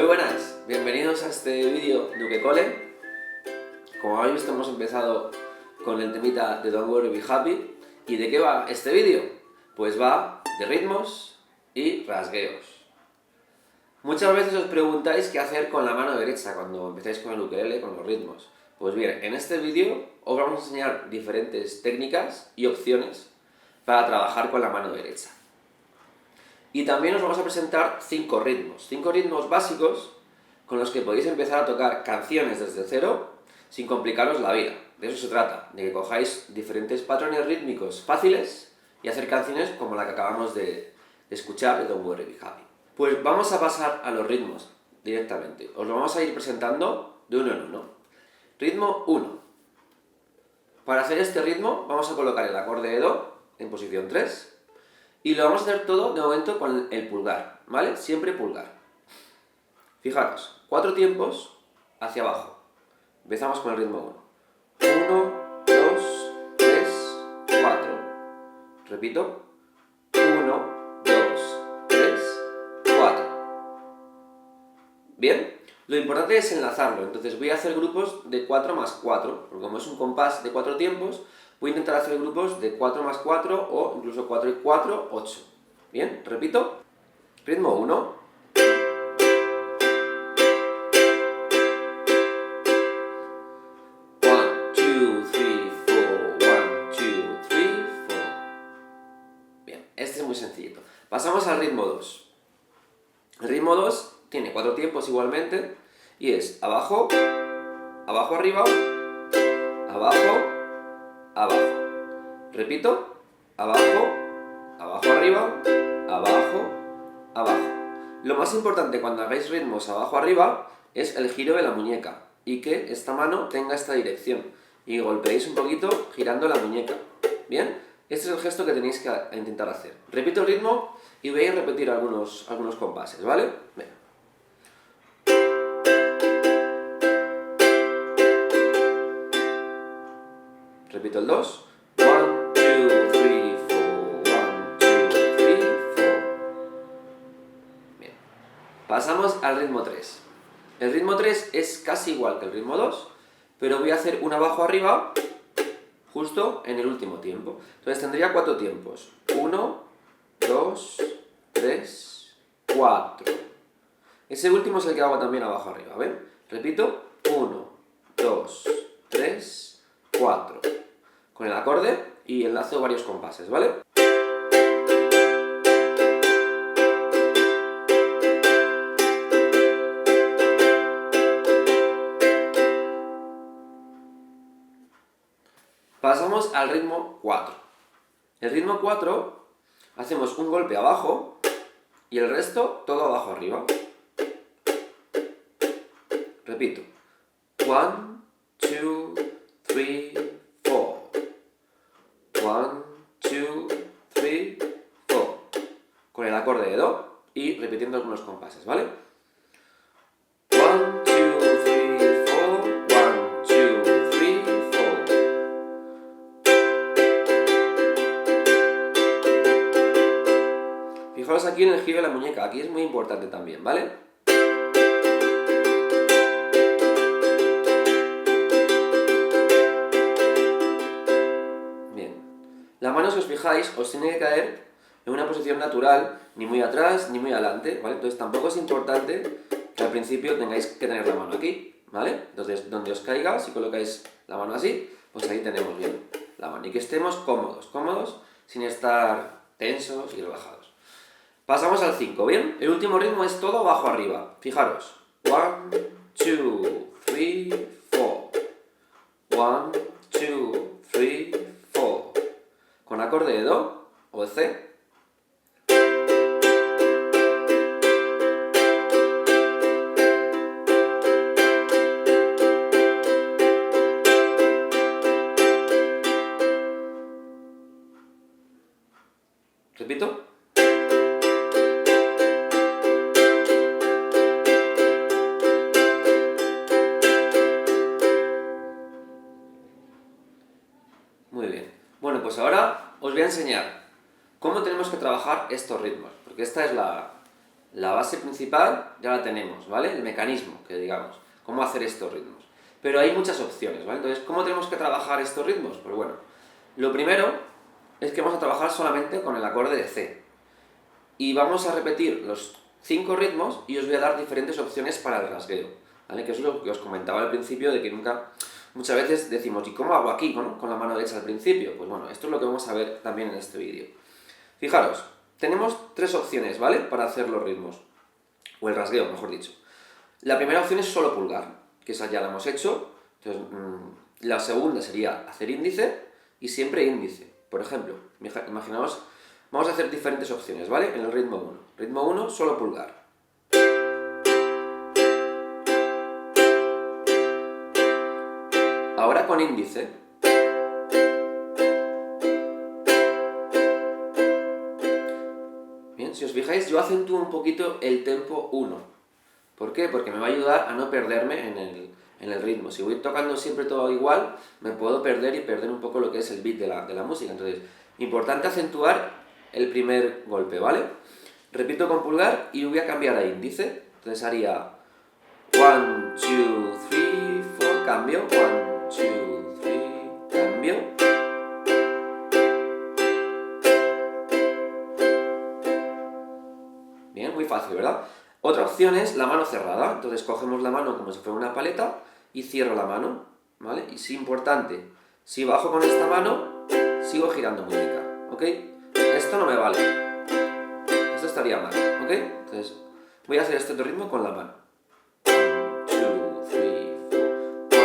Muy buenas, bienvenidos a este vídeo de Ukecole. Como habéis visto, hemos empezado con el temita de Don't Worry Be Happy. ¿Y de qué va este vídeo? Pues va de ritmos y rasgueos. Muchas veces os preguntáis qué hacer con la mano derecha cuando empezáis con el ukelele, con los ritmos. Pues bien, en este vídeo os vamos a enseñar diferentes técnicas y opciones para trabajar con la mano derecha. Y también os vamos a presentar 5 ritmos básicos con los que podéis empezar a tocar canciones desde cero sin complicaros la vida. De eso se trata, de que cojáis diferentes patrones rítmicos fáciles y hacer canciones como la que acabamos de escuchar de Don't Worry Be Happy. Pues vamos a pasar a los ritmos directamente. Os lo vamos a ir presentando de uno en uno. Ritmo 1. Para hacer este ritmo vamos a colocar el acorde de Do en posición 3 y lo vamos a hacer todo de momento con el pulgar, ¿vale? Siempre pulgar. Fijaros, 4 tiempos hacia abajo. Empezamos con el ritmo 1. 1, 2, 3, 4. Repito. 1, 2, 3, 4. Bien, lo importante es enlazarlo, entonces voy a hacer grupos de 4 más 4, porque como es un compás de 4 tiempos, voy a intentar hacer grupos de 4 más 4 o incluso 4 y 4, 8. Bien, repito. Ritmo 1. 1, 2, 3, 4. 1, 2, 3, 4. Bien, este es muy sencillito. Pasamos al ritmo 2. El ritmo 2 tiene 4 tiempos igualmente y es abajo, abajo, arriba, abajo, abajo. Repito, abajo, abajo, arriba, abajo, abajo. Lo más importante cuando hagáis ritmos abajo, arriba es el giro de la muñeca y que esta mano tenga esta dirección y golpeéis un poquito girando la muñeca. ¿Bien? Este es el gesto que tenéis que intentar hacer. Repito el ritmo y voy a repetir algunos compases, ¿vale? Venga. Repito el 2. 1, 2, 3, 4. 1, 2, 3, 4. Bien. Pasamos al ritmo 3. El ritmo 3 es casi igual que el ritmo 2, pero voy a hacer un abajo arriba justo en el último tiempo. Entonces tendría 4 tiempos. 1, 2, 3, 4. Ese último es el que hago también abajo arriba, ¿ven? Repito. 1, 2, 3, 4. Con el acorde y enlazo varios compases, ¿vale? Pasamos al ritmo 4. El ritmo 4 hacemos un golpe abajo y el resto todo abajo arriba. Repito. 1, 2, 3, 4. 1, 2, 3, 4. Con el acorde de Do y repitiendo algunos compases, ¿vale? 1, 2, 3, 4. 1, 2, 3, 4. Fijaos aquí en el giro de la muñeca, aquí es muy importante también, ¿vale? La mano, si os fijáis, os tiene que caer en una posición natural, ni muy atrás ni muy adelante, ¿vale? Entonces tampoco es importante que al principio tengáis que tener la mano aquí, ¿vale? Entonces, donde os caiga, si colocáis la mano así, pues ahí tenemos bien la mano. Y que estemos cómodos, sin estar tensos y relajados. Pasamos al 5, ¿bien? El último ritmo es todo abajo arriba. Fijaros. 1, 2, 3, 4. 1, 2, 3, 4. Con acorde de Do o de C. Repito. Muy bien. Bueno, pues ahora os voy a enseñar cómo tenemos que trabajar estos ritmos, porque esta es La base principal ya la tenemos, ¿vale? El mecanismo, que digamos, cómo hacer estos ritmos. Pero hay muchas opciones, ¿vale? Entonces, ¿cómo tenemos que trabajar estos ritmos? Pues bueno, lo primero es que vamos a trabajar solamente con el acorde de C. Y vamos a repetir los 5 ritmos y os voy a dar diferentes opciones para el rasgueo, ¿vale? Que es lo que os comentaba al principio de que muchas veces decimos, ¿y cómo hago aquí, ¿no? Con la mano derecha al principio? Pues bueno, esto es lo que vamos a ver también en este vídeo. Fijaros, tenemos 3 opciones, ¿vale? Para hacer los ritmos, o el rasgueo, mejor dicho. La primera opción es solo pulgar, que esa ya la hemos hecho. Entonces, la segunda sería hacer índice y siempre índice. Por ejemplo, imaginaos, vamos a hacer diferentes opciones, ¿vale? En el ritmo 1. Ritmo 1, solo pulgar. Ahora con índice. Bien, si os fijáis, yo acentúo un poquito el tempo 1. ¿Por qué? Porque me va a ayudar a no perderme en el ritmo. Si voy tocando siempre todo igual, me puedo perder y perder un poco lo que es el beat de la música. Entonces, importante acentuar el primer golpe, ¿vale? Repito con pulgar y voy a cambiar a índice. Entonces haría 1, 2, 3, 4, cambio, 1, 2, 3, cambio. Bien, muy fácil, ¿verdad? Otra opción es la mano cerrada. Entonces cogemos la mano como si fuera una paleta y cierro la mano, ¿vale? Y es importante, si bajo con esta mano, sigo girando música, ¿ok? Esto no me vale. Esto estaría mal, ¿ok? Entonces voy a hacer este otro ritmo con la mano. 1, 2, 3, 4.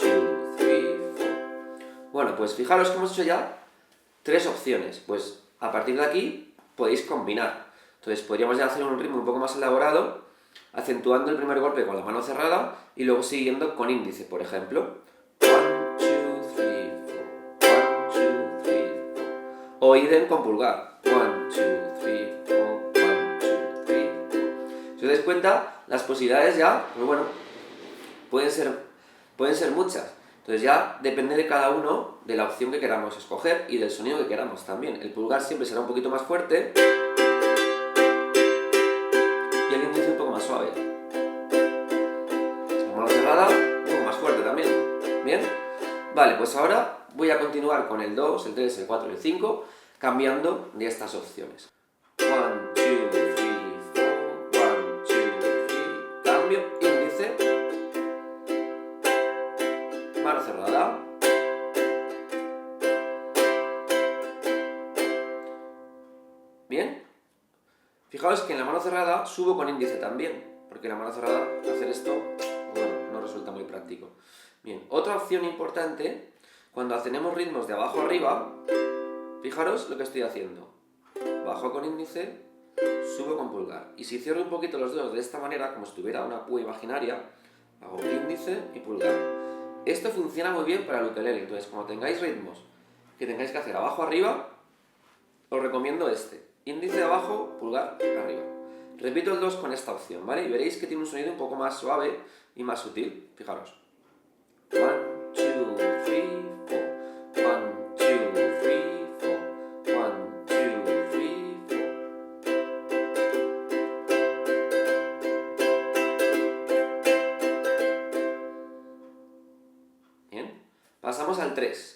1, 2, 3, 4. Bueno, pues fijaros que hemos hecho ya 3 opciones. Pues a partir de aquí podéis combinar. Entonces podríamos ya hacer un ritmo un poco más elaborado, acentuando el primer golpe con la mano cerrada y luego siguiendo con índice, por ejemplo. 1, 2, 3, 4. 1, 2, 3, 4. O idem con pulgar. 1, 2, 3, 4. 1, 2, 3, 4. Si os dais cuenta, las posibilidades ya, pues bueno, pueden ser muchas. Entonces ya depende de cada uno de la opción que queramos escoger y del sonido que queramos también. El pulgar siempre será un poquito más fuerte y el índice un poco más suave. La mano cerrada, un poco más fuerte también. ¿Bien? Vale, pues ahora voy a continuar con el 2, el 3, el 4 y el 5, cambiando de estas opciones. 1, 2, 3, 4. 1, 2, 3, cambio, índice. Mano cerrada. ¿Bien? Fijaos que en la mano cerrada subo con índice también, porque en la mano cerrada hacer esto, bueno, no resulta muy práctico. Bien, otra opción importante, cuando hacemos ritmos de abajo arriba, fijaros lo que estoy haciendo. Bajo con índice, subo con pulgar. Y si cierro un poquito los dedos de esta manera, como si tuviera una púa imaginaria, hago índice y pulgar. Esto funciona muy bien para el ukelele, entonces cuando tengáis ritmos que tengáis que hacer abajo arriba, os recomiendo este. Índice abajo, pulgar arriba. Repito el 2 con esta opción, ¿vale? Y veréis que tiene un sonido un poco más suave y más sutil. Fijaros. 1, 2, 3, 4. 1, 2, 3, 4. 1, 2, 3, 4. Bien. Pasamos al 3.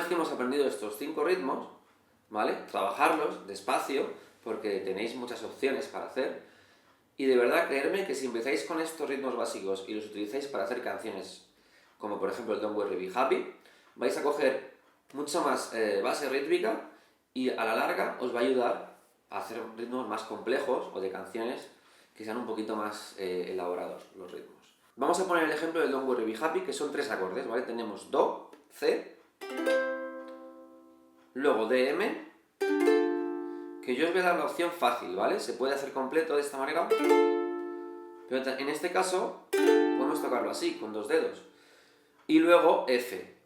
que hemos aprendido estos 5 ritmos, ¿vale? Trabajarlos despacio, porque tenéis muchas opciones para hacer. Y de verdad, creedme que si empezáis con estos ritmos básicos y los utilizáis para hacer canciones, como por ejemplo el Don't Worry Be Happy, vais a coger mucha más base rítmica y a la larga os va a ayudar a hacer ritmos más complejos o de canciones que sean un poquito más elaborados los ritmos. Vamos a poner el ejemplo del Don't Worry Be Happy, que son 3 acordes, ¿vale? Tenemos Do, C, luego DM, que yo os voy a dar la opción fácil, ¿vale? Se puede hacer completo de esta manera, pero en este caso podemos tocarlo así, con 2 dedos. Y luego F.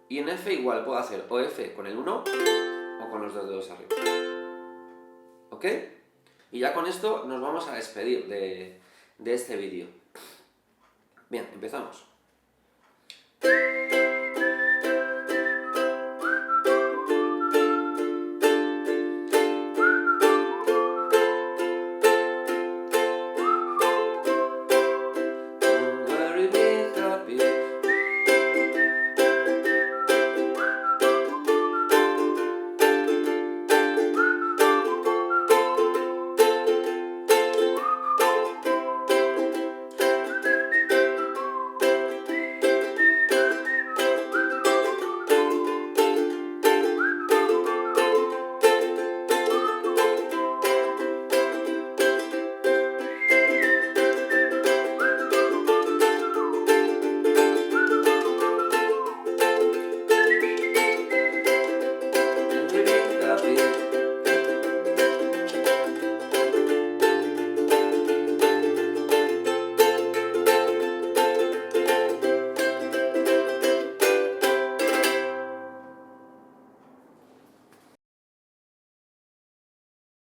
Y en F igual puedo hacer o F con el 1 o con los 2 dedos arriba. ¿Ok? Y ya con esto nos vamos a despedir de este vídeo. Bien, empezamos.